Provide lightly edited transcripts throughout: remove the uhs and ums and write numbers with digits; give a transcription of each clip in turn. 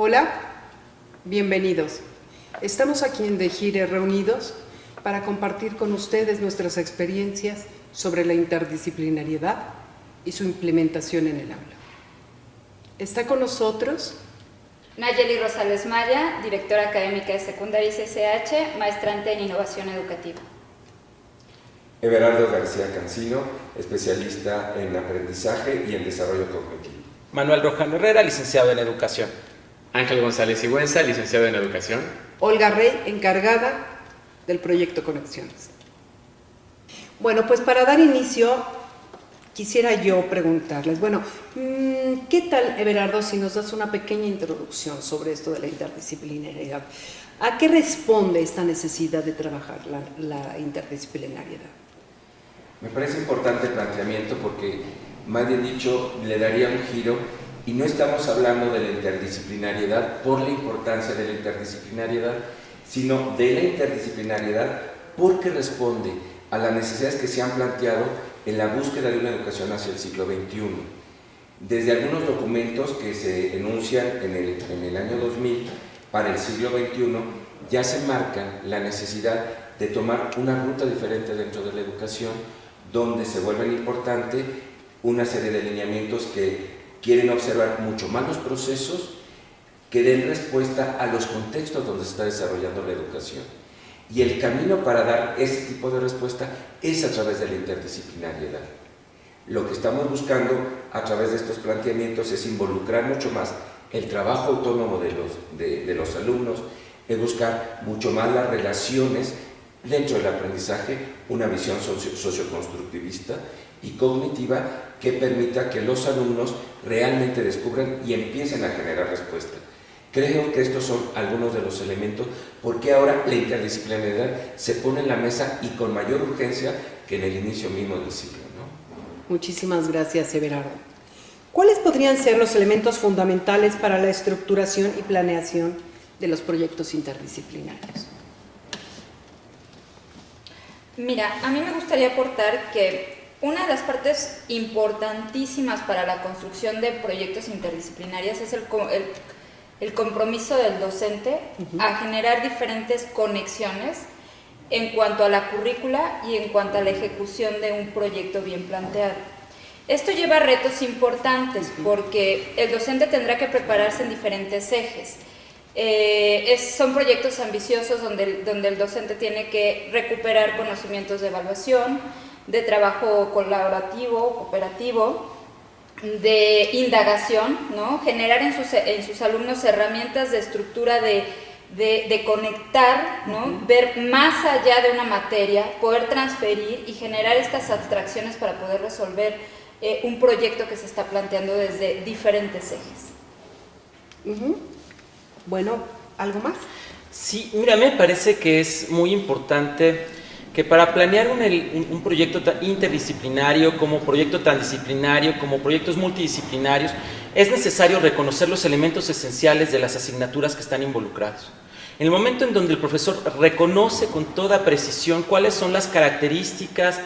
Hola, bienvenidos. Estamos aquí en De Gire reunidos para compartir con ustedes nuestras experiencias sobre la interdisciplinariedad y su implementación en el aula. Está con nosotros Nayeli Rosales Maya, directora académica de secundaria y CCH, maestrante en innovación educativa. Everardo García Cancino, especialista en aprendizaje y en desarrollo cognitivo. Manuel Rojano Herrera, licenciado en educación. Ángel González Sigüenza, licenciado en educación. Olga Rey, encargada del proyecto Conexiones. Bueno, pues para dar inicio, quisiera yo preguntarles, ¿qué tal, Everardo, si nos das una pequeña introducción sobre esto de la interdisciplinariedad? ¿A qué responde esta necesidad de trabajar la interdisciplinariedad? Me parece importante el planteamiento porque, más bien dicho, le daría un giro y no estamos hablando de la interdisciplinariedad por la importancia de la interdisciplinariedad, sino de la interdisciplinariedad porque responde a las necesidades que se han planteado en la búsqueda de una educación hacia el siglo XXI. Desde algunos documentos que se enuncian en el año 2000 para el siglo XXI, ya se marca la necesidad de tomar una ruta diferente dentro de la educación, donde se vuelven importantes una serie de lineamientos que quieren observar mucho más los procesos que den respuesta a los contextos donde se está desarrollando la educación. Y el camino para dar ese tipo de respuesta es a través de la interdisciplinariedad. Lo que estamos buscando a través de estos planteamientos es involucrar mucho más el trabajo autónomo de los alumnos, es buscar mucho más las relaciones dentro del aprendizaje, una visión socioconstructivista y cognitiva que permita que los alumnos realmente descubran y empiecen a generar respuesta. Creo que estos son algunos de los elementos porque ahora la interdisciplinariedad se pone en la mesa y con mayor urgencia que en el inicio mismo del siglo, ¿no? Muchísimas gracias, Everardo. ¿Cuáles podrían ser los elementos fundamentales para la estructuración y planeación de los proyectos interdisciplinarios? Mira, a mí me gustaría aportar que una de las partes importantísimas para la construcción de proyectos interdisciplinarios es el compromiso del docente a generar diferentes conexiones en cuanto a la currícula y en cuanto a la ejecución de un proyecto bien planteado. Esto lleva a retos importantes porque el docente tendrá que prepararse en diferentes ejes. Son proyectos ambiciosos donde el docente tiene que recuperar conocimientos de evaluación, de trabajo colaborativo, cooperativo, de indagación, ¿no? Generar en sus alumnos herramientas de estructura de conectar, ¿no? Ver más allá de una materia, poder transferir y generar estas abstracciones para poder resolver un proyecto que se está planteando desde diferentes ejes. Bueno, ¿algo más? Sí, mira, me parece que es muy importante que para planear un proyecto interdisciplinario, como proyecto transdisciplinario, como proyectos multidisciplinarios, es necesario reconocer los elementos esenciales de las asignaturas que están involucrados. En el momento en donde el profesor reconoce con toda precisión cuáles son las características,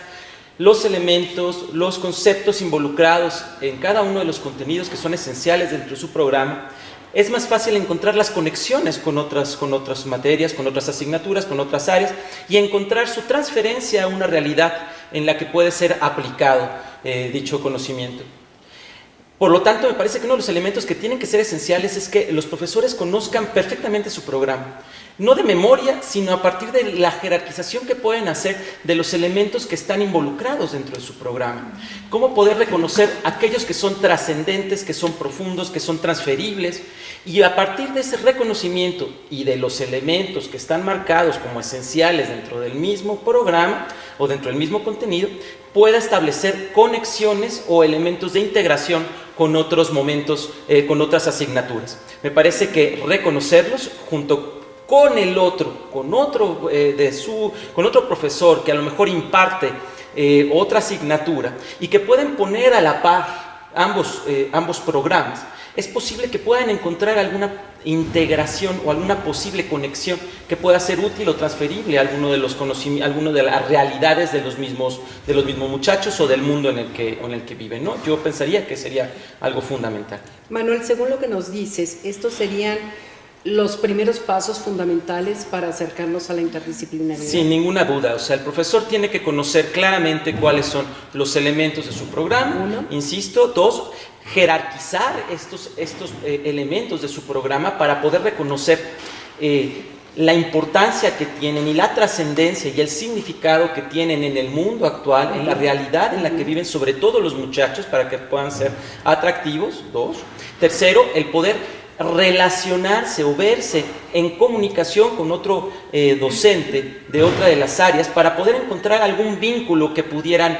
los elementos, los conceptos involucrados en cada uno de los contenidos que son esenciales dentro de su programa, es más fácil encontrar las conexiones con otras materias, con otras asignaturas, con otras áreas y encontrar su transferencia a una realidad en la que puede ser aplicado dicho conocimiento. Por lo tanto, me parece que uno de los elementos que tienen que ser esenciales es que los profesores conozcan perfectamente su programa. No de memoria, sino a partir de la jerarquización que pueden hacer de los elementos que están involucrados dentro de su programa. Cómo poder reconocer aquellos que son trascendentes, que son profundos, que son transferibles, y a partir de ese reconocimiento y de los elementos que están marcados como esenciales dentro del mismo programa o dentro del mismo contenido, pueda establecer conexiones o elementos de integración con otros momentos, con otras asignaturas. Me parece que reconocerlos junto con el otro, con otro profesor que a lo mejor imparte otra asignatura y que pueden poner a la par ambos programas, es posible que puedan encontrar alguna integración o alguna posible conexión que pueda ser útil o transferible a alguno de los conocimientos, alguno de las realidades de los mismos muchachos o del mundo en el que viven, ¿no? Yo pensaría que sería algo fundamental. Manuel, según lo que nos dices, estos serían los primeros pasos fundamentales para acercarnos a la interdisciplinaridad. Sin ninguna duda, o sea, el profesor tiene que conocer claramente cuáles son los elementos de su programa. Uno. Insisto, dos, jerarquizar estos elementos de su programa para poder reconocer la importancia que tienen y la trascendencia y el significado que tienen en el mundo actual, en la realidad en la que viven, sobre todo los muchachos, para que puedan ser atractivos. Dos. Tercero, el poder relacionarse o verse en comunicación con otro docente de otra de las áreas para poder encontrar algún vínculo que pudieran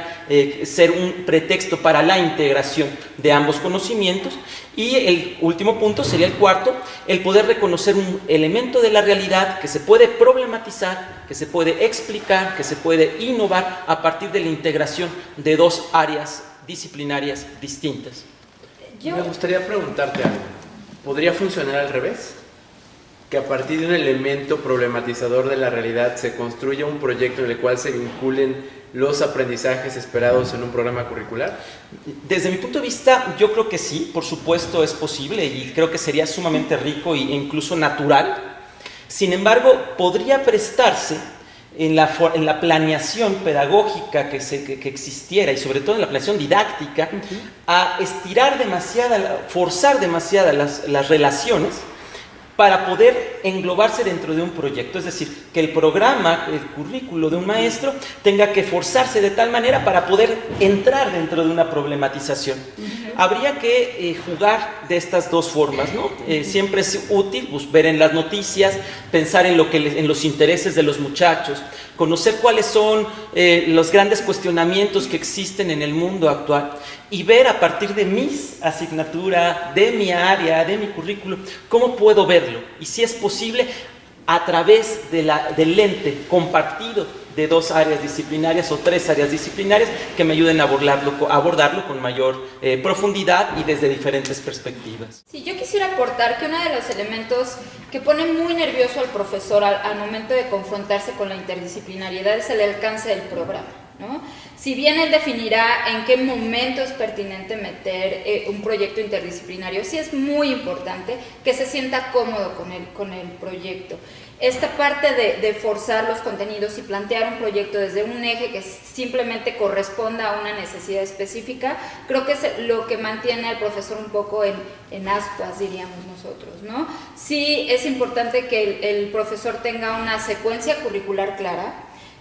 ser un pretexto para la integración de ambos conocimientos. Y el último punto sería el cuarto, el poder reconocer un elemento de la realidad que se puede problematizar, que se puede explicar, que se puede innovar a partir de la integración de dos áreas disciplinarias distintas. Me gustaría preguntarte algo. ¿Podría funcionar al revés? Que a partir de un elemento problematizador de la realidad se construya un proyecto en el cual se vinculen los aprendizajes esperados en un programa curricular. Desde mi punto de vista, yo creo que sí, por supuesto es posible y creo que sería sumamente rico e incluso natural. Sin embargo, podría prestarse en la planeación pedagógica que existiera y sobre todo en la planeación didáctica, a estirar forzar demasiadas las relaciones para poder englobarse dentro de un proyecto. Es decir, que el programa, el currículo de un maestro tenga que forzarse de tal manera para poder entrar dentro de una problematización. Habría que jugar de estas dos formas, ¿no? Siempre es útil ver en las noticias, pensar en los intereses de los muchachos, conocer cuáles son los grandes cuestionamientos que existen en el mundo actual y ver a partir de mi asignatura, de mi área, de mi currículo, cómo puedo verlo y si es posible a través del lente compartido de dos áreas disciplinarias o tres áreas disciplinarias que me ayuden a abordarlo con mayor profundidad y desde diferentes perspectivas. Sí, yo quisiera aportar que uno de los elementos que pone muy nervioso al profesor al momento de confrontarse con la interdisciplinariedad es el alcance del programa, ¿no? Si bien él definirá en qué momento es pertinente meter un proyecto interdisciplinario, sí es muy importante que se sienta cómodo con el proyecto. Esta parte de forzar los contenidos y plantear un proyecto desde un eje que simplemente corresponda a una necesidad específica, creo que es lo que mantiene al profesor un poco en ascuas, diríamos nosotros, ¿no? Sí es importante que el profesor tenga una secuencia curricular clara,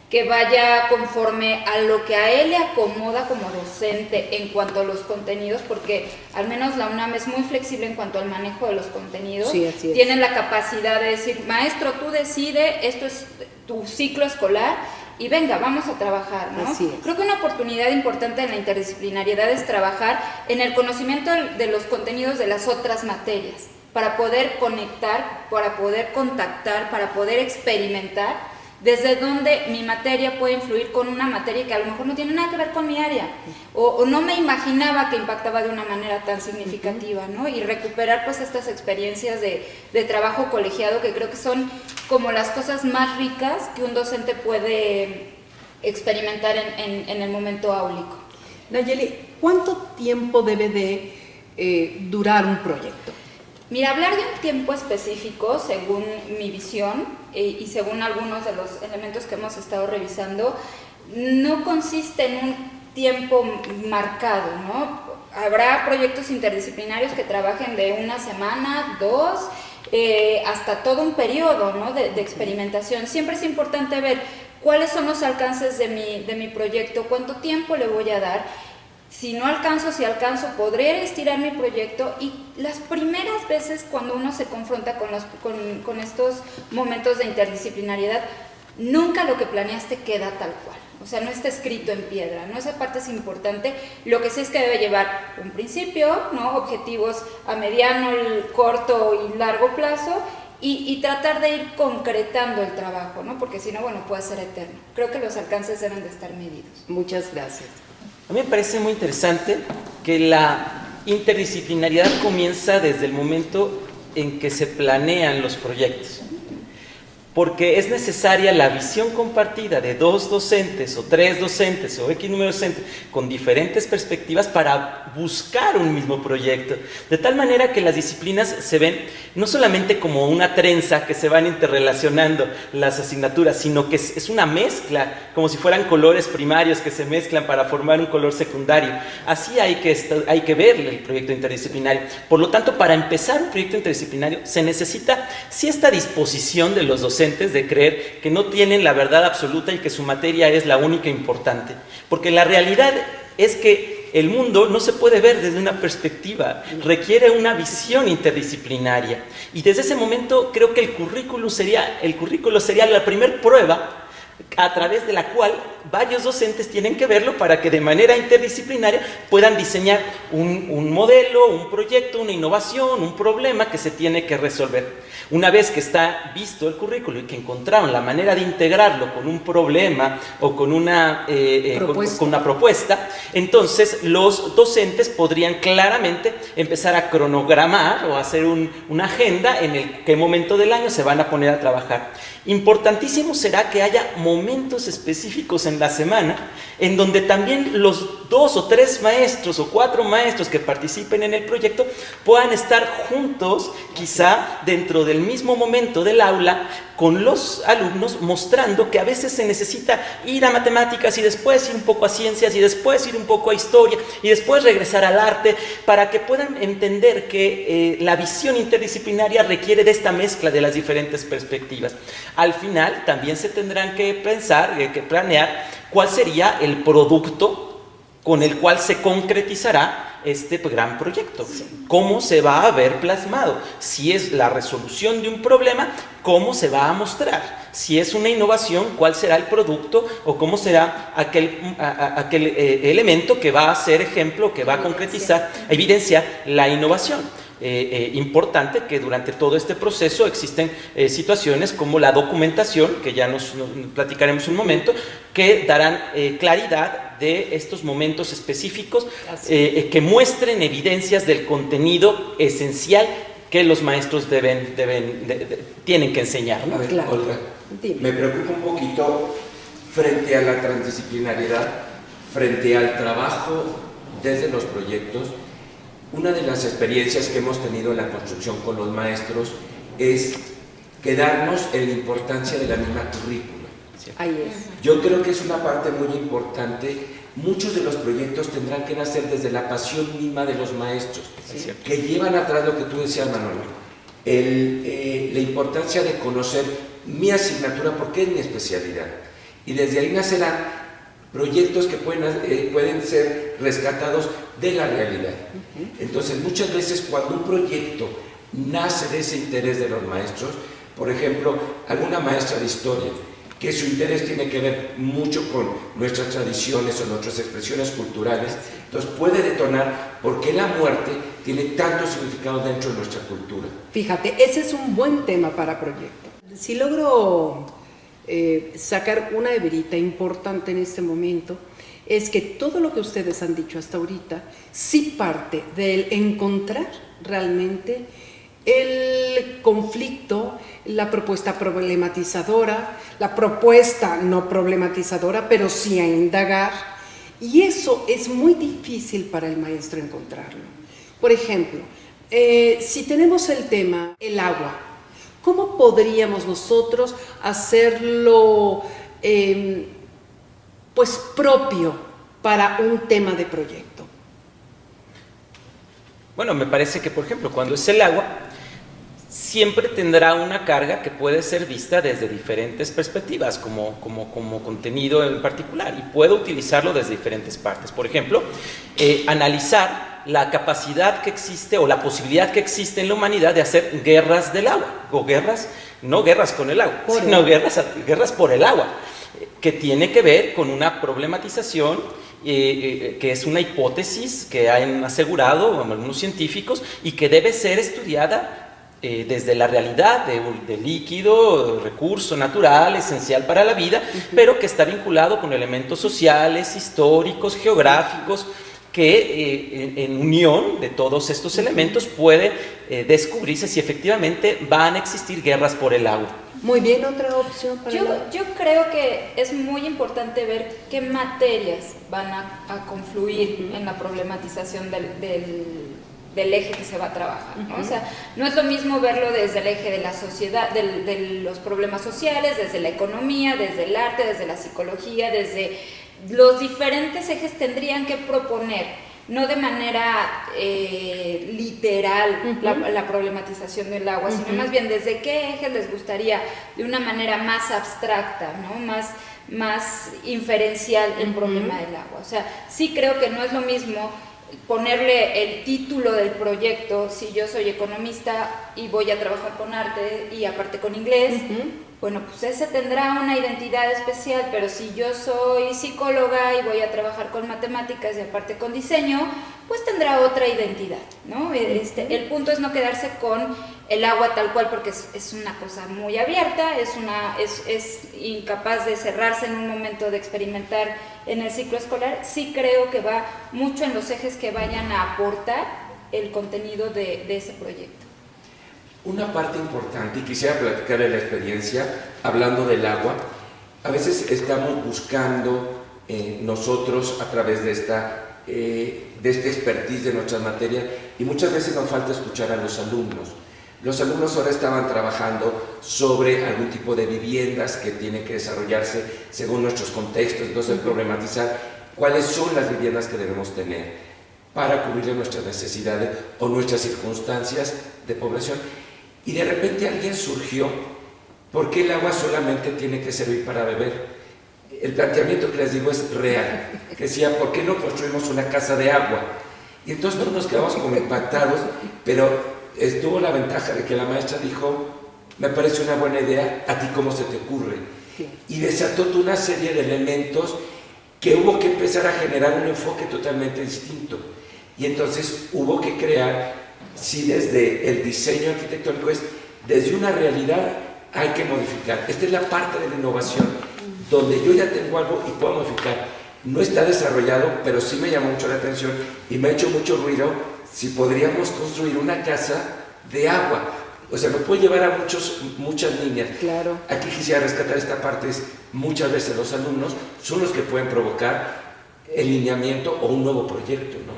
que vaya conforme a lo que a él le acomoda como docente en cuanto a los contenidos, porque al menos la UNAM es muy flexible en cuanto al manejo de los contenidos. Sí, así es. Tienen la capacidad de decir, maestro, tú decide, esto es tu ciclo escolar y venga, vamos a trabajar, ¿no? Así es. Creo que una oportunidad importante en la interdisciplinariedad es trabajar en el conocimiento de los contenidos de las otras materias, para poder conectar, para poder contactar, para poder experimentar desde donde mi materia puede influir con una materia que a lo mejor no tiene nada que ver con mi área, o no me imaginaba que impactaba de una manera tan significativa, ¿no? Y recuperar pues estas experiencias de trabajo colegiado, que creo que son como las cosas más ricas que un docente puede experimentar en el momento áulico. Nayeli, ¿cuánto tiempo debe de durar un proyecto? Mira, hablar de un tiempo específico, según mi visión y según algunos de los elementos que hemos estado revisando, no consiste en un tiempo marcado, ¿no? Habrá proyectos interdisciplinarios que trabajen de una semana, 2, hasta todo un periodo, ¿no? de experimentación. Siempre es importante ver cuáles son los alcances de mi proyecto, cuánto tiempo le voy a dar. Si no alcanzo, si alcanzo, podré estirar mi proyecto. Y las primeras veces cuando uno se confronta con estos momentos de interdisciplinariedad, nunca lo que planeaste queda tal cual. O sea, no está escrito en piedra, ¿no? Esa parte es importante. Lo que sí es que debe llevar un principio, ¿no? Objetivos a mediano, corto y largo plazo, y tratar de ir concretando el trabajo, ¿no? Porque si no, bueno, puede ser eterno. Creo que los alcances deben de estar medidos. Muchas gracias. A mí me parece muy interesante que la interdisciplinariedad comienza desde el momento en que se planean los proyectos, porque es necesaria la visión compartida de 2 docentes o 3 docentes o X número de docentes con diferentes perspectivas para buscar un mismo proyecto, de tal manera que las disciplinas se ven no solamente como una trenza que se van interrelacionando las asignaturas, sino que es una mezcla, como si fueran colores primarios que se mezclan para formar un color secundario. Así hay que ver el proyecto interdisciplinario. Por lo tanto, para empezar un proyecto interdisciplinario se necesita sí esta disposición de los docentes de creer que no tienen la verdad absoluta y que su materia es la única importante, porque la realidad es que el mundo no se puede ver desde una perspectiva, requiere una visión interdisciplinaria, y desde ese momento creo que el currículo sería la primer prueba a través de la cual varios docentes tienen que verlo para que de manera interdisciplinaria puedan diseñar un modelo, un proyecto, una innovación, un problema que se tiene que resolver. Una vez que está visto el currículo y que encontraron la manera de integrarlo con un problema o con una propuesta, entonces los docentes podrían claramente empezar a cronogramar o hacer una agenda en el qué momento del año se van a poner a trabajar. Importantísimo será que haya momentos específicos en la semana en donde también los 2 o 3 maestros o 4 maestros que participen en el proyecto puedan estar juntos, quizá dentro del mismo momento del aula, con los alumnos, mostrando que a veces se necesita ir a matemáticas y después ir un poco a ciencias y después ir un poco a historia y después regresar al arte, para que puedan entender que la visión interdisciplinaria requiere de esta mezcla de las diferentes perspectivas. Al final también se tendrán que pensar, que planear cuál sería el producto con el cual se concretizará este gran proyecto. ¿Cómo se va a ver plasmado? Si es la resolución de un problema, ¿cómo se va a mostrar? Si es una innovación, ¿cuál será el producto o cómo será aquel elemento que va a ser ejemplo, que va a concretizar, evidenciar la innovación? Importante que durante todo este proceso existen situaciones como la documentación, que ya nos platicaremos un momento, que darán claridad de estos momentos específicos que muestren evidencias del contenido esencial que los maestros tienen que enseñar, ¿no? A ver, Claro. Olga, me preocupa un poquito frente a la transdisciplinariedad, frente al trabajo desde los proyectos. Una de las experiencias que hemos tenido en la construcción con los maestros es quedarnos en la importancia de la misma currícula. Ahí es. Yo creo que es una parte muy importante. Muchos de los proyectos tendrán que nacer desde la pasión misma de los maestros, que llevan atrás lo que tú decías, Manolo, la importancia de conocer mi asignatura porque es mi especialidad. Y desde ahí nacerán proyectos que pueden ser rescatados de la realidad. Entonces, muchas veces cuando un proyecto nace de ese interés de los maestros, por ejemplo, alguna maestra de historia, que su interés tiene que ver mucho con nuestras tradiciones o nuestras expresiones culturales, entonces puede detonar por qué la muerte tiene tanto significado dentro de nuestra cultura. Fíjate, ese es un buen tema para proyecto. Si logro sacar una hebrita importante en este momento, es que todo lo que ustedes han dicho hasta ahorita sí parte del encontrar realmente el conflicto, la propuesta problematizadora, la propuesta no problematizadora, pero sí a indagar, y eso es muy difícil para el maestro encontrarlo. Por ejemplo, si tenemos el tema, el agua, ¿cómo podríamos nosotros hacerlo pues propio para un tema de proyecto? Bueno, me parece que, por ejemplo, cuando es el agua, siempre tendrá una carga que puede ser vista desde diferentes perspectivas, como contenido en particular, y puedo utilizarlo desde diferentes partes. Por ejemplo, analizar la capacidad que existe o la posibilidad que existe en la humanidad de hacer guerras del agua, o guerras, no guerras con el agua, sino guerras por el agua, que tiene que ver con una problematización que es una hipótesis que han asegurado algunos científicos y que debe ser estudiada desde la realidad de líquido, recurso natural, esencial para la vida, pero que está vinculado con elementos sociales, históricos, geográficos, que en unión de todos estos elementos puede descubrirse si efectivamente van a existir guerras por el agua. Muy bien, otra opción para yo creo que es muy importante ver qué materias van a confluir en la problematización del eje que se va a trabajar, ¿no? O sea, no es lo mismo verlo desde el eje de la sociedad, de los problemas sociales, desde la economía, desde el arte, desde la psicología, desde los diferentes ejes tendrían que proponer, no de manera literal la problematización del agua, sino más bien desde qué ejes les gustaría de una manera más abstracta, ¿no? más inferencial el problema del agua. O sea, sí creo que no es lo mismo ponerle el título del proyecto, si yo soy economista y voy a trabajar con arte y aparte con inglés, bueno, pues ese tendrá una identidad especial, pero si yo soy psicóloga y voy a trabajar con matemáticas y aparte con diseño, pues tendrá otra identidad, ¿no? El punto es no quedarse con el agua tal cual, porque es una cosa muy abierta, es incapaz de cerrarse en un momento de experimentar en el ciclo escolar. Sí creo que va mucho en los ejes que vayan a aportar el contenido de ese proyecto. Una parte importante, y quisiera platicar de la experiencia, hablando del agua, a veces estamos buscando nosotros a través de este expertise de nuestras materias, y muchas veces nos falta escuchar a los alumnos. Los alumnos ahora estaban trabajando sobre algún tipo de viviendas que tienen que desarrollarse según nuestros contextos, entonces problematizar cuáles son las viviendas que debemos tener para cubrir nuestras necesidades o nuestras circunstancias de población. Y de repente alguien surgió, ¿por qué el agua solamente tiene que servir para beber? El planteamiento que les digo es real, que decía, ¿por qué no construimos una casa de agua? Y entonces todos nos quedamos como impactados, pero estuvo la ventaja de que la maestra dijo, me parece una buena idea, ¿a ti cómo se te ocurre? Sí. Y desató toda una serie de elementos que hubo que empezar a generar un enfoque totalmente distinto. Y entonces hubo que crear, si desde el diseño arquitectónico es, desde una realidad hay que modificar. Esta es la parte de la innovación, donde yo ya tengo algo y puedo modificar. No está desarrollado, pero sí me llamó mucho la atención y me ha hecho mucho ruido si podríamos construir una casa de agua. O sea, me puede llevar a muchas líneas. Claro. Aquí quisiera rescatar esta parte, es muchas veces los alumnos son los que pueden provocar el lineamiento o un nuevo proyecto, ¿no?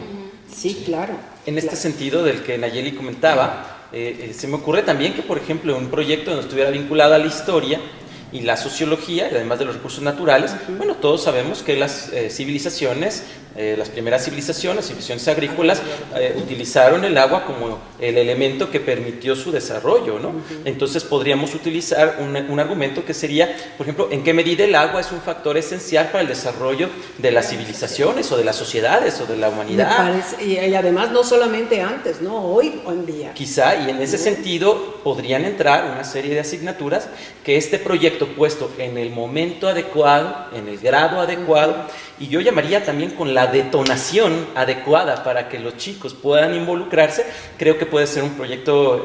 Sí, claro. En este sentido del que Nayeli comentaba, se me ocurre también que, por ejemplo, un proyecto donde estuviera vinculado a la historia y la sociología, y además de los recursos naturales, bueno, todos sabemos que las civilizaciones, las primeras civilizaciones agrícolas, utilizaron el agua como el elemento que permitió su desarrollo, ¿no? Entonces podríamos utilizar un argumento que sería, por ejemplo, en qué medida el agua es un factor esencial para el desarrollo de las civilizaciones o de las sociedades o de la humanidad. Me parece, y además no solamente antes, ¿no? Hoy en día. Quizá, y en ese sentido podrían entrar una serie de asignaturas que este proyecto puesto en el momento adecuado, en el grado adecuado, y yo llamaría también con la detonación adecuada para que los chicos puedan involucrarse, creo que puede ser un proyecto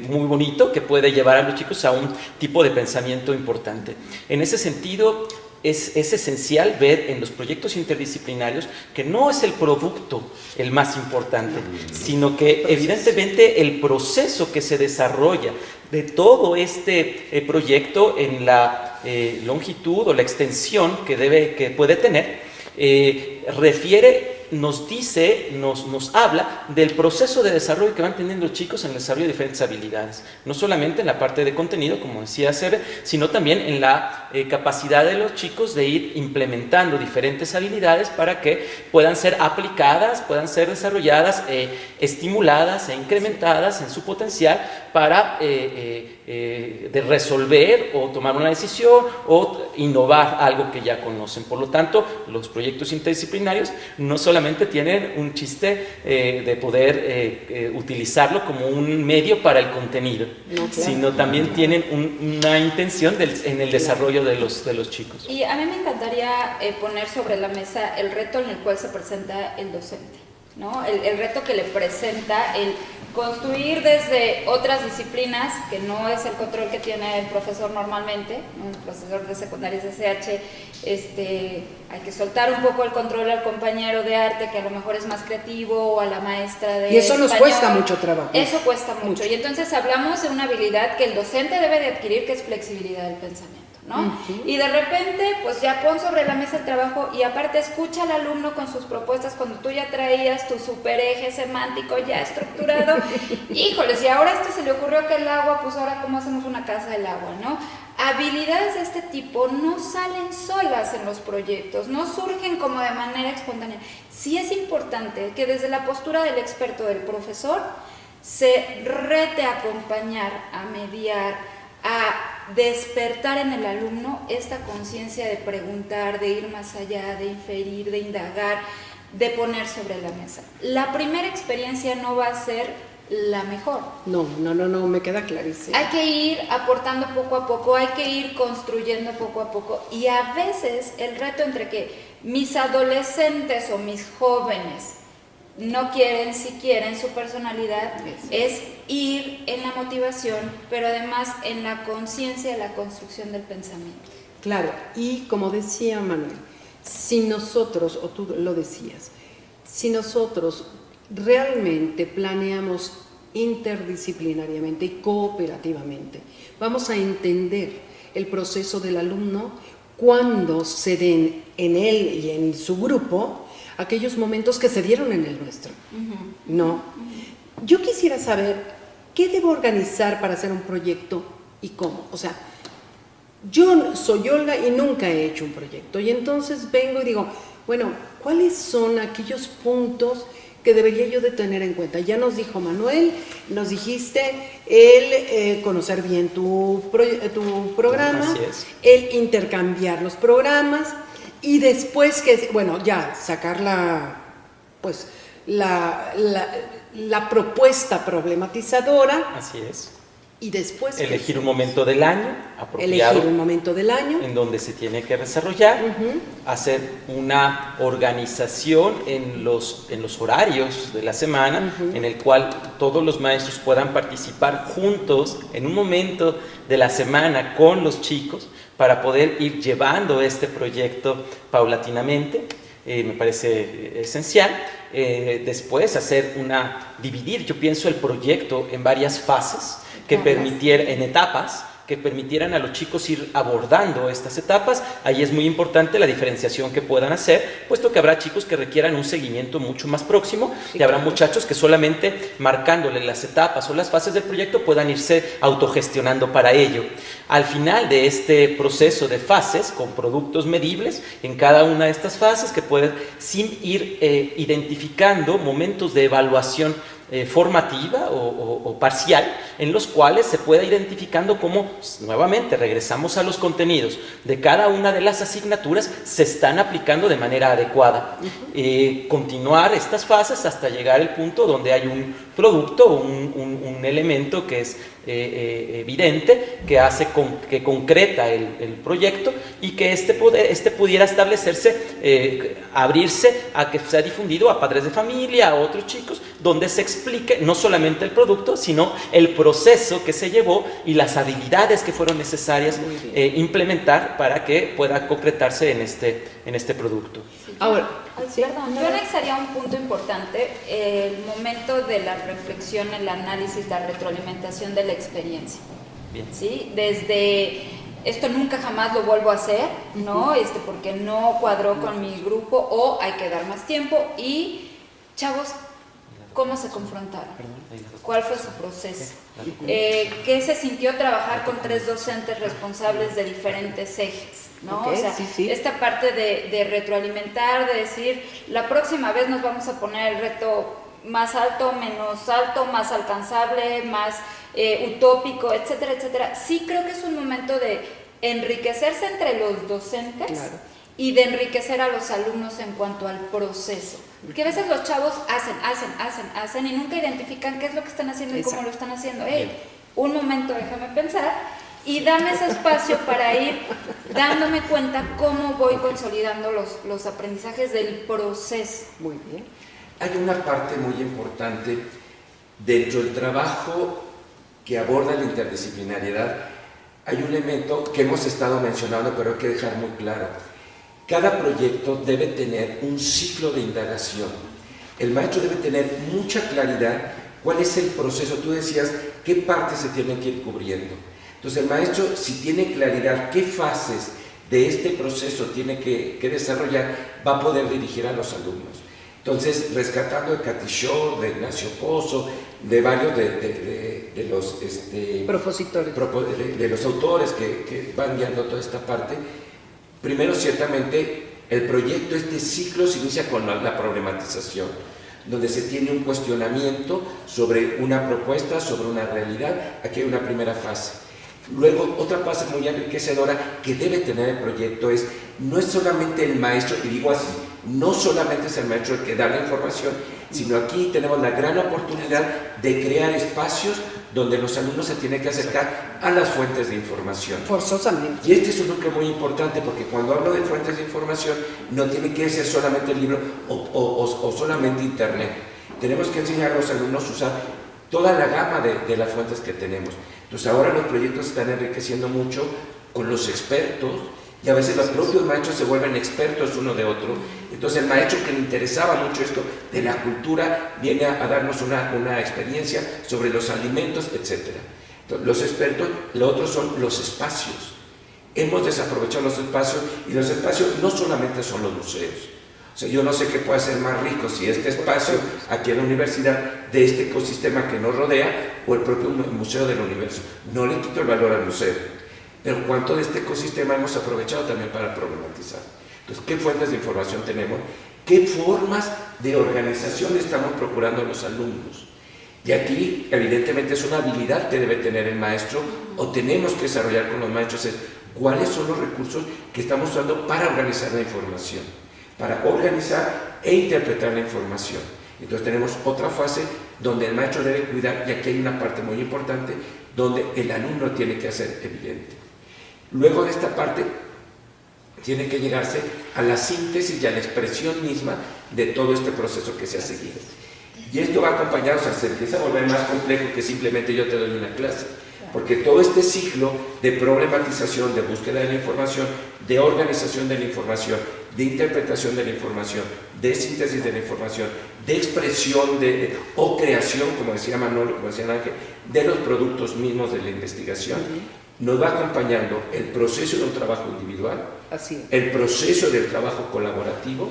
muy bonito que puede llevar a los chicos a un tipo de pensamiento importante. En ese sentido, es esencial ver en los proyectos interdisciplinarios que no es el producto el más importante, sino que evidentemente el proceso que se desarrolla de todo este proyecto en la longitud o la extensión que puede tener, nos habla del proceso de desarrollo que van teniendo los chicos en el desarrollo de diferentes habilidades, no solamente en la parte de contenido, como decía Sebe, sino también en la capacidad de los chicos de ir implementando diferentes habilidades para que puedan ser aplicadas, puedan ser desarrolladas, estimuladas e incrementadas en su potencial para de resolver o tomar una decisión o innovar algo que ya conocen. Por lo tanto, los proyectos interdisciplinarios no solamente tienen un chiste de poder utilizarlo como un medio para el contenido, sino también tienen una intención en el desarrollo de los chicos. Y a mí me encantaría poner sobre la mesa el reto en el cual se presenta el docente, ¿no? El reto que le presenta el construir desde otras disciplinas, que no es el control que tiene el profesor normalmente, ¿no? El profesor de secundaria SH, hay que soltar un poco el control al compañero de arte, que a lo mejor es más creativo, o a la maestra de Y eso español. nos cuesta mucho trabajo. Eso cuesta mucho. Y entonces hablamos de una habilidad que el docente debe de adquirir, que es flexibilidad del pensamiento, ¿no? Y de repente, pues ya pon sobre la mesa el trabajo y aparte escucha al alumno con sus propuestas cuando tú ya traías tu super eje semántico ya estructurado. Híjoles, y ahora esto se le ocurrió que el agua, pues ahora cómo hacemos una casa del agua, ¿no? Habilidades de este tipo no salen solas en los proyectos, no surgen como de manera espontánea. Sí es importante que desde la postura del experto, del profesor, se rete a acompañar, a mediar, a despertar en el alumno esta conciencia de preguntar, de ir más allá, de inferir, de indagar, de poner sobre la mesa. La primera experiencia no va a ser la mejor. No, me queda clarísimo. Hay que ir aportando poco a poco, hay que ir construyendo poco a poco, y a veces el reto entre que mis adolescentes o mis jóvenes no quieren, si quieren, su personalidad, es ir en la motivación, pero además en la conciencia de la construcción del pensamiento. Claro, y como decía Manuel, si nosotros, o tú lo decías, si nosotros realmente planeamos interdisciplinariamente y cooperativamente, vamos a entender el proceso del alumno cuando se den en él y en su grupo aquellos momentos que se dieron en el nuestro. ¿No? Yo quisiera saber qué debo organizar para hacer un proyecto y cómo. O sea, yo soy Olga y nunca he hecho un proyecto, y entonces vengo y digo, bueno, ¿cuáles son aquellos puntos que debería yo de tener en cuenta? Ya nos dijo Manuel, nos dijiste el conocer bien tu programa, el intercambiar los programas, y después que, bueno, ya sacar la propuesta problematizadora. Así es. Y después elegir un momento del año apropiado, elegir un momento del año en donde se tiene que desarrollar, hacer una organización en los horarios de la semana, en el cual todos los maestros puedan participar juntos en un momento de la semana con los chicos para poder ir llevando este proyecto paulatinamente. Me parece esencial. Después dividir, yo pienso, el proyecto en varias fases, que permitieran, en etapas, que permitieran a los chicos ir abordando estas etapas. Ahí es muy importante la diferenciación que puedan hacer, puesto que habrá chicos que requieran un seguimiento mucho más próximo y habrá muchachos que solamente marcándole las etapas o las fases del proyecto puedan irse autogestionando para ello. Al final de este proceso de fases, con productos medibles en cada una de estas fases, que pueden ir identificando momentos de evaluación formativa o parcial, en los cuales se pueda identificando cómo, nuevamente, regresamos a los contenidos de cada una de las asignaturas, se están aplicando de manera adecuada. Continuar estas fases hasta llegar al punto donde hay un producto, un elemento que es evidente, que hace que concreta el proyecto y que este pudiera establecerse, abrirse a que sea difundido a padres de familia, a otros chicos, donde se explique no solamente el producto, sino el proceso que se llevó y las habilidades que fueron necesarias implementar para que pueda concretarse en este producto. Ahora, Perdón, yo anexaría un punto importante, el momento de la reflexión, el análisis, la retroalimentación de la experiencia. Bien. ¿Sí? Desde esto nunca jamás lo vuelvo a hacer, ¿no? Porque no cuadró con mi grupo o hay que dar más tiempo. Y, chavos, ¿cómo se confrontaron? ¿Cuál fue su proceso? ¿Qué se sintió trabajar con 3 docentes responsables de diferentes ejes? ¿No? Okay, o sea, sí. esta parte de retroalimentar, de decir, la próxima vez nos vamos a poner el reto más alto, menos alto, más alcanzable, más utópico, etcétera, etcétera. Sí creo que es un momento de enriquecerse entre los docentes, claro, y de enriquecer a los alumnos en cuanto al proceso. Porque a veces los chavos hacen y nunca identifican qué es lo que están haciendo. Exacto. Y cómo lo están haciendo. Un momento, déjame pensar. Y dame ese espacio para ir dándome cuenta cómo voy consolidando los aprendizajes del proceso. Muy bien. Hay una parte muy importante dentro del trabajo que aborda la interdisciplinariedad. Hay un elemento que hemos estado mencionando, pero hay que dejar muy claro. Cada proyecto debe tener un ciclo de indagación. El maestro debe tener mucha claridad cuál es el proceso. Tú decías qué partes se tienen que ir cubriendo. Entonces el maestro, si tiene claridad qué fases de este proceso tiene que desarrollar, va a poder dirigir a los alumnos. Entonces, rescatando de Catichot, de Ignacio Pozo, de varios de los propositores, de los autores que van guiando toda esta parte, primero ciertamente el proyecto, este ciclo se inicia con la problematización, donde se tiene un cuestionamiento sobre una propuesta, sobre una realidad. Aquí hay una primera fase. Luego, otra fase muy enriquecedora que debe tener el proyecto no es solamente el maestro, y digo así, no solamente es el maestro el que da la información, sino aquí tenemos la gran oportunidad de crear espacios donde los alumnos se tienen que acercar a las fuentes de información. Forzosamente. Y este es un núcleo muy importante, porque cuando hablo de fuentes de información, no tiene que ser solamente el libro o solamente internet. Tenemos que enseñar a los alumnos a usar toda la gama de las fuentes que tenemos. Entonces ahora los proyectos se están enriqueciendo mucho con los expertos, y a veces los propios maestros se vuelven expertos uno de otro. Entonces el maestro que le interesaba mucho esto de la cultura viene a darnos una experiencia sobre los alimentos, etc. Entonces, los expertos, lo otro son los espacios. Hemos desaprovechado los espacios, y los espacios no solamente son los museos. O sea, yo no sé qué puede ser más rico, si este espacio aquí en la universidad, de este ecosistema que nos rodea, o el propio museo del universo. No le quito el valor al museo, pero cuánto de este ecosistema hemos aprovechado también para problematizar. Entonces, ¿qué fuentes de información tenemos? ¿Qué formas de organización estamos procurando a los alumnos? Y aquí, evidentemente, es una habilidad que debe tener el maestro, o tenemos que desarrollar con los maestros, es cuáles son los recursos que estamos usando para organizar la información, para organizar e interpretar la información. Entonces tenemos otra fase donde el maestro debe cuidar, y aquí hay una parte muy importante donde el alumno tiene que hacer evidente. Luego de esta parte tiene que llegarse a la síntesis y a la expresión misma de todo este proceso que se ha seguido. Y esto va acompañado, o sea, se empieza a volver más complejo que simplemente yo te doy una clase. porque todo este ciclo de problematización, de búsqueda de la información, de organización de la información, de interpretación de la información, de síntesis de la información, de expresión o creación, como decía Manolo, como decía Ángel, de los productos mismos de la investigación, nos va acompañando el proceso de un trabajo individual, Así es. el proceso del trabajo colaborativo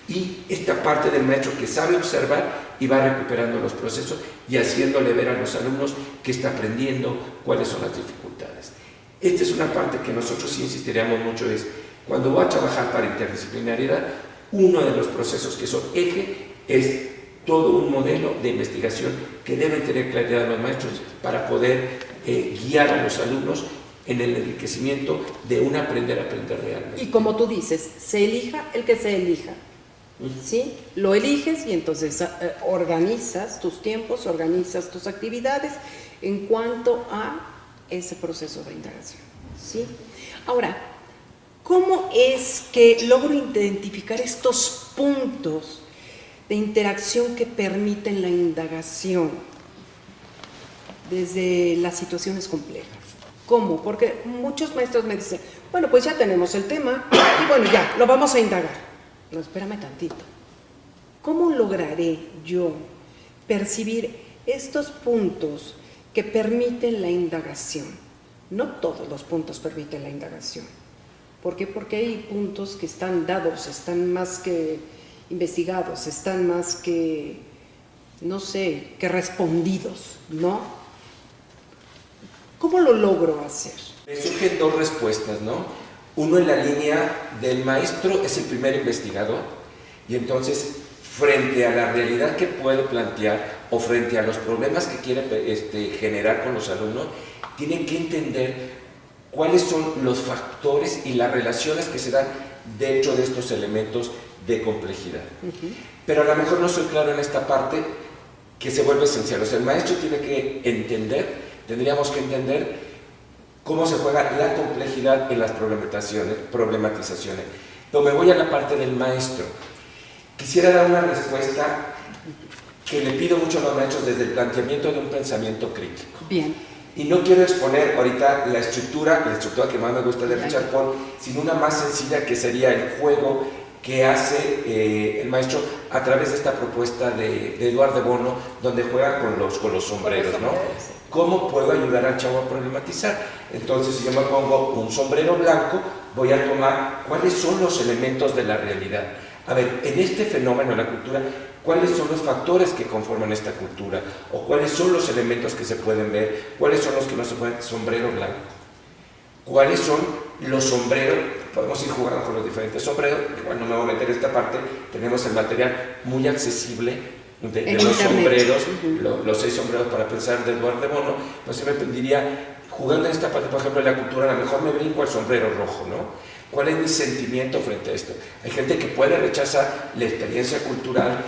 y esta parte del maestro que sabe observar y va recuperando los procesos y haciéndole ver a los alumnos que está aprendiendo, cuáles son las dificultades. Esta es una parte que nosotros sí insistiríamos mucho, es cuando va a trabajar para interdisciplinariedad, uno de los procesos que son eje es todo un modelo de investigación que deben tener claridad los maestros para poder guiar a los alumnos en el enriquecimiento de un aprender a aprender realmente. Y como tú dices, se elija el que se elija, ¿sí? Lo eliges y entonces organizas tus tiempos, organizas tus actividades en cuanto a ese proceso de indagación, ¿sí? Ahora, ¿cómo es que logro identificar estos puntos de interacción que permiten la indagación desde las situaciones complejas? ¿Cómo? Porque muchos maestros me dicen, bueno, pues ya tenemos el tema y bueno, ya, lo vamos a indagar. No, espérame tantito. ¿Cómo lograré yo percibir estos puntos que permiten la indagación? No todos los puntos permiten la indagación. ¿Por qué? Porque hay puntos que están dados, están más que investigados, están más que, no sé, que respondidos, ¿no? ¿Cómo lo logro hacer? Me surgen dos respuestas, ¿no? Uno en la línea del maestro es el primer investigador y entonces frente a la realidad que puede plantear o frente a los problemas que quiere generar con los alumnos, tienen que entender cuáles son los factores y las relaciones que se dan dentro de estos elementos de complejidad. Pero a lo mejor no soy claro en esta parte que se vuelve esencial. O sea, el maestro tiene que entender, tendríamos que entender cómo se juega la complejidad en las problematizaciones. Pero me voy a la parte del maestro. Quisiera dar una respuesta que le pido mucho a los maestros desde el planteamiento de un pensamiento crítico. Bien. Y no quiero exponer ahorita la estructura que más me gusta de Richard Paul, sino una más sencilla que sería el juego que hace el maestro a través de esta propuesta de Eduard de Bono, donde juega con los sombreros, ¿no? ¿Cómo puedo ayudar al chavo a problematizar? Entonces, si yo me pongo un sombrero blanco, voy a tomar cuáles son los elementos de la realidad. A ver, en este fenómeno de la cultura, ¿cuáles son los factores que conforman esta cultura? ¿O cuáles son los elementos que se pueden ver? ¿Cuáles son los que no se pueden? Sombrero blanco. ¿Cuáles son los sombreros? Podemos ir jugando con los diferentes sombreros, igual no me voy a meter en esta parte, tenemos el material muy accesible de los sombreros, los 6 sombreros para pensar de Eduard de Bono, pues se me pediría, jugando en esta parte, por ejemplo, de la cultura, a lo mejor me brinco al sombrero rojo, ¿no? ¿Cuál es mi sentimiento frente a esto? Hay gente que puede rechazar la experiencia cultural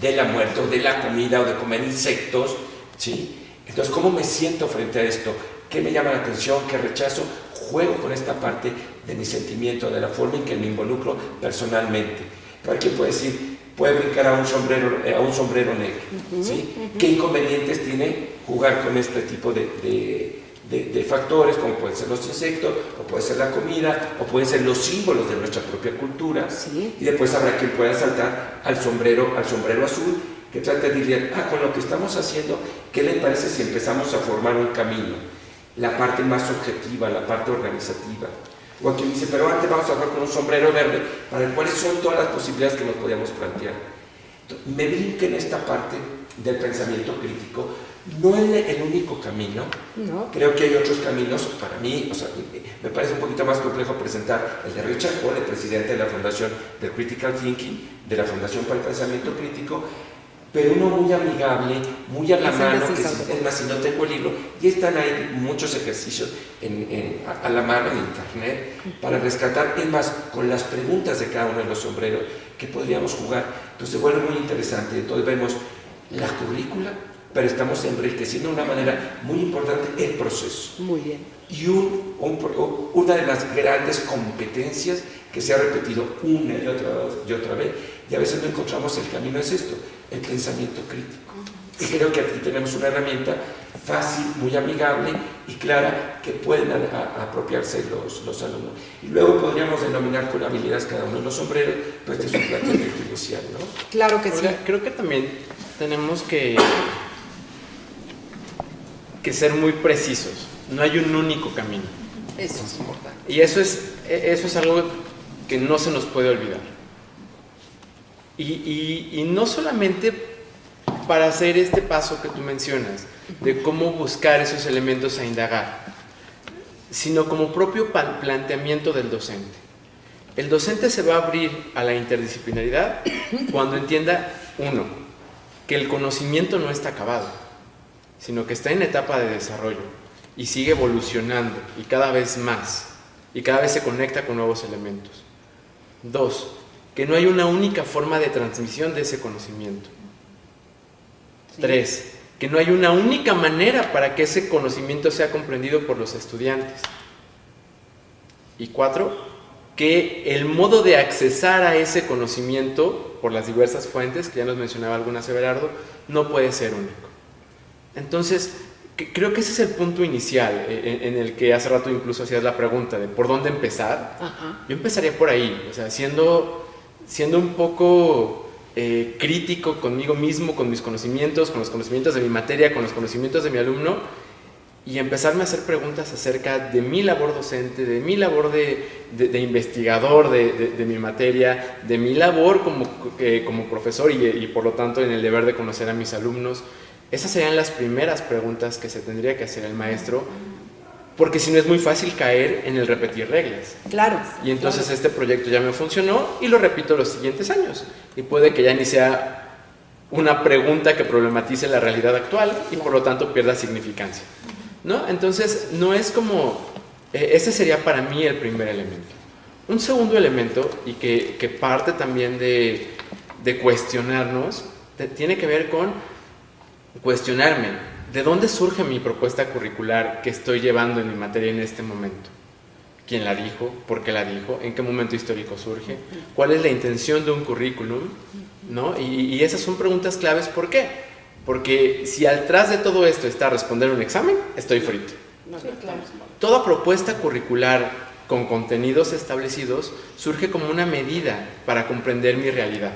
de la muerte, o de la comida, o de comer insectos, ¿sí? Entonces, ¿cómo me siento frente a esto? ¿Qué me llama la atención? ¿Qué rechazo? Juego con esta parte de mi sentimiento, de la forma en que me involucro personalmente. Pero alguien puede decir, puede brincar a un sombrero negro, ¿sí? ¿Qué inconvenientes tiene jugar con este tipo de factores, como pueden ser los insectos, o puede ser la comida, o pueden ser los símbolos de nuestra propia cultura? Sí. Y después habrá quien pueda saltar al sombrero azul, que trate de decir, con lo que estamos haciendo, ¿qué le parece si empezamos a formar un camino? La parte más objetiva, la parte organizativa. O aquí dice, pero antes vamos a jugar con un sombrero verde, para el cual son todas las posibilidades que nos podíamos plantear. Entonces, me brinque en esta parte del pensamiento crítico. No es el único camino. No. Creo que hay otros caminos. Para mí, o sea, me parece un poquito más complejo presentar el de Richard Paul, el presidente de la Fundación del Critical Thinking, de la Fundación para el Pensamiento Crítico, pero uno muy amigable, muy a la mano, que es más, si no tengo el libro, y están ahí muchos ejercicios a la mano en internet para rescatar, es más, con las preguntas de cada uno de los sombreros que podríamos jugar. Entonces se vuelve muy interesante. Entonces vemos la currícula, pero estamos enriqueciendo de una manera muy importante el proceso. Muy bien. Y una de las grandes competencias que se ha repetido una y otra vez, y a veces no encontramos el camino, es esto, el pensamiento crítico. Y creo que aquí tenemos una herramienta fácil, muy amigable y clara que pueden apropiarse los alumnos. Y luego podríamos denominar con habilidades cada uno de los sombreros, pues este es un planteamiento inicial, ¿no? Claro que sí. Olga, creo que también tenemos que ser muy precisos. No hay un único camino. Eso es importante. Y eso es algo que no se nos puede olvidar. Y no solamente para hacer este paso que tú mencionas, de cómo buscar esos elementos a indagar, sino como propio planteamiento del docente. El docente se va a abrir a la interdisciplinaridad cuando entienda, uno, que el conocimiento no está acabado, sino que está en etapa de desarrollo y sigue evolucionando y cada vez más, y cada vez se conecta con nuevos elementos. Dos, que no hay una única forma de transmisión de ese conocimiento. Sí. Tres, que no hay una única manera para que ese conocimiento sea comprendido por los estudiantes. Y cuatro, que el modo de accesar a ese conocimiento por las diversas fuentes, que ya nos mencionaba algunas Everardo, no puede ser único. Entonces, creo que ese es el punto inicial en el que hace rato incluso hacías la pregunta de por dónde empezar. Ajá. Yo empezaría por ahí, o sea, siendo un poco crítico conmigo mismo, con mis conocimientos, con los conocimientos de mi materia, con los conocimientos de mi alumno, y empezarme a hacer preguntas acerca de mi labor docente, de mi labor de investigador de mi materia, de mi labor como profesor y por lo tanto en el deber de conocer a mis alumnos. Esas serían las primeras preguntas que se tendría que hacer el maestro, porque si no es muy fácil caer en el repetir reglas. Claro. Y entonces este proyecto ya me funcionó y lo repito los siguientes años. Y puede que ya ni sea una pregunta que problematice la realidad actual y por lo tanto pierda significancia, ¿no? Entonces no es como... ese sería para mí el primer elemento. Un segundo elemento, y que parte también de cuestionarnos, tiene que ver con cuestionarme, ¿de dónde surge mi propuesta curricular que estoy llevando en mi materia en este momento? ¿Quién la dijo? ¿Por qué la dijo? ¿En qué momento histórico surge? ¿Cuál es la intención de un currículum? ¿No? Y esas son preguntas claves. ¿Por qué? Porque si atrás de todo esto está responder un examen, estoy frito. Sí, claro. Toda propuesta curricular con contenidos establecidos surge como una medida para comprender mi realidad.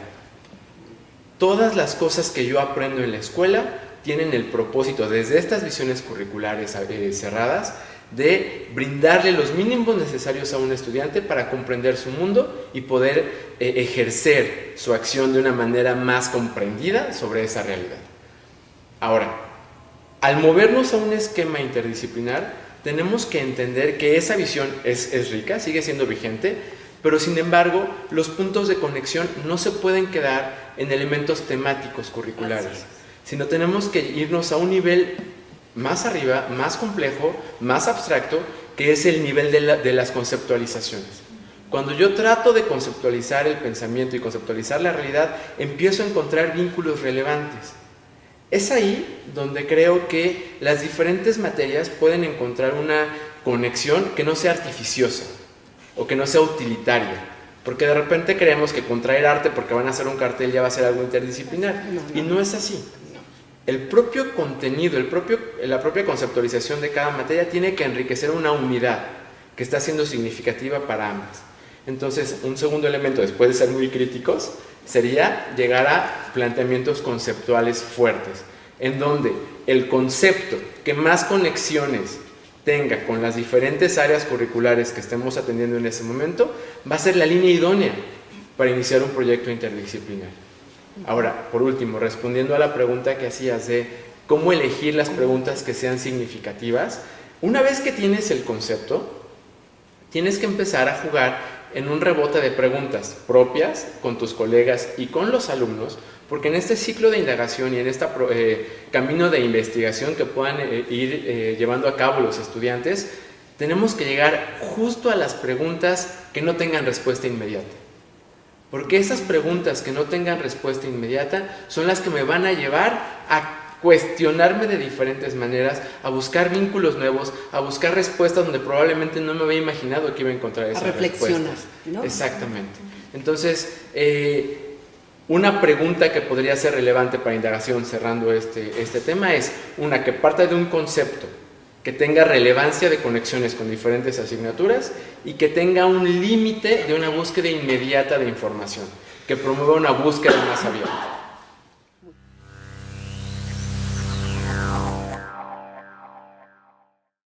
Todas las cosas que yo aprendo en la escuela tienen el propósito, desde estas visiones curriculares cerradas, de brindarle los mínimos necesarios a un estudiante para comprender su mundo y poder ejercer su acción de una manera más comprendida sobre esa realidad. Ahora, al movernos a un esquema interdisciplinar, tenemos que entender que esa visión es rica, sigue siendo vigente, pero sin embargo, los puntos de conexión no se pueden quedar en elementos temáticos curriculares, sino tenemos que irnos a un nivel más arriba, más complejo, más abstracto, que es el nivel de las conceptualizaciones. Cuando yo trato de conceptualizar el pensamiento y conceptualizar la realidad, empiezo a encontrar vínculos relevantes. Es ahí donde creo que las diferentes materias pueden encontrar una conexión que no sea artificiosa o que no sea utilitaria, porque de repente creemos que con traer arte porque van a hacer un cartel ya va a ser algo interdisciplinar, y no es así. El propio contenido, la propia conceptualización de cada materia tiene que enriquecer una unidad que está siendo significativa para ambas. Entonces, un segundo elemento, después de ser muy críticos, sería llegar a planteamientos conceptuales fuertes, en donde el concepto que más conexiones tenga con las diferentes áreas curriculares que estemos atendiendo en ese momento, va a ser la línea idónea para iniciar un proyecto interdisciplinar. Ahora, por último, respondiendo a la pregunta que hacías de cómo elegir las preguntas que sean significativas, una vez que tienes el concepto, tienes que empezar a jugar en un rebote de preguntas propias con tus colegas y con los alumnos, porque en este ciclo de indagación y en este camino de investigación que puedan ir llevando a cabo los estudiantes, tenemos que llegar justo a las preguntas que no tengan respuesta inmediata. Porque esas preguntas que no tengan respuesta inmediata son las que me van a llevar a cuestionarme de diferentes maneras, a buscar vínculos nuevos, a buscar respuestas donde probablemente no me había imaginado que iba a encontrar esas respuestas. ¿No? Exactamente. Entonces, Una pregunta que podría ser relevante para indagación, cerrando este tema, es una que parta de un concepto que tenga relevancia de conexiones con diferentes asignaturas y que tenga un límite de una búsqueda inmediata de información, que promueva una búsqueda más abierta.